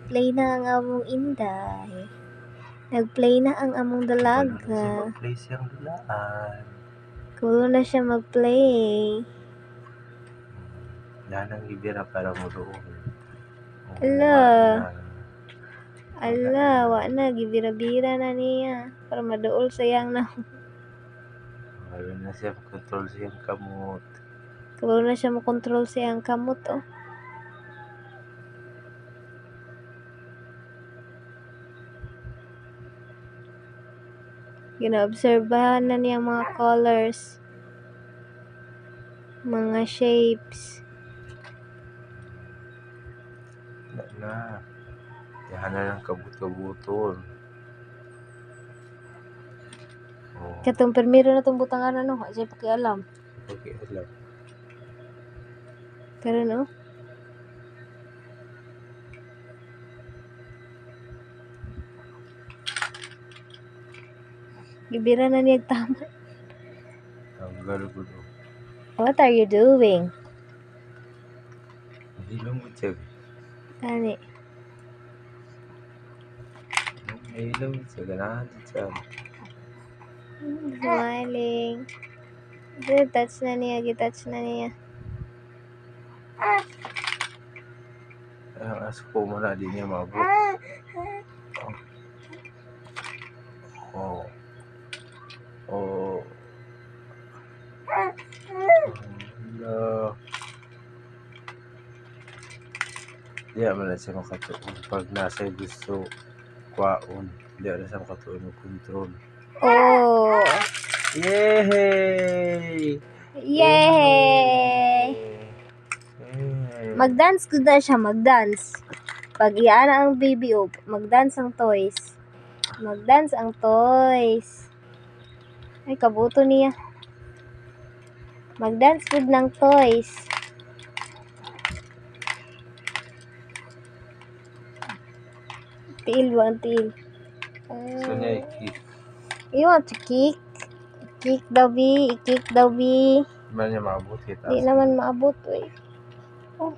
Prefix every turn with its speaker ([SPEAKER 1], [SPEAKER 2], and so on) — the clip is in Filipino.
[SPEAKER 1] Play na ang among inday. Nag-play na ang among dalaga.
[SPEAKER 2] Mag-play siyang dulaan.
[SPEAKER 1] Kulo na siya mag-play.
[SPEAKER 2] Yan ang ibira para mo doon.
[SPEAKER 1] Ala, wa na, gibira-bira na niya. Para maduol sayang na.
[SPEAKER 2] Wala na siya control siyang kamot.
[SPEAKER 1] Kulo na siya makontrol siyang kamot, oh. Gina-obserbahan na niya mga colors. Mga shapes.
[SPEAKER 2] Wala na. Yan na lang kabut-kabuton. Oh.
[SPEAKER 1] Katong permiro na itong butangan ano, siya pakialam.
[SPEAKER 2] Pakialam.
[SPEAKER 1] Pero no? Gibira na niya tama.
[SPEAKER 2] Tanggal ko doon.
[SPEAKER 1] What are you doing?
[SPEAKER 2] Hindi lang mo siya.
[SPEAKER 1] Ani.
[SPEAKER 2] Hindi lang mo siya. Ganahan siya.
[SPEAKER 1] Smiling. Touch na niya. Touch na niya.
[SPEAKER 2] Ang aso ko mo na. Di niya mabot. Oh. Oh. Hello. Di naman na siya makatuon. Pag nasa gusto kwaon, di na siya makatuon ng control.
[SPEAKER 1] Oh!
[SPEAKER 2] Yay!
[SPEAKER 1] Yay! Mag-dance ko na siya, mag-dance. Pag iyan ang baby, oh, mag-dance ang toys. Mag-dance ang toys. Ay, kabuto niya. Mag-dance food ng toys. Tiil ba ang tiil?
[SPEAKER 2] So niya i-kick.
[SPEAKER 1] You want to kick? Kick daw, B. I-kick daw, B.
[SPEAKER 2] Di ba niya maabot kita?
[SPEAKER 1] Di naman maabot, eh. Oh.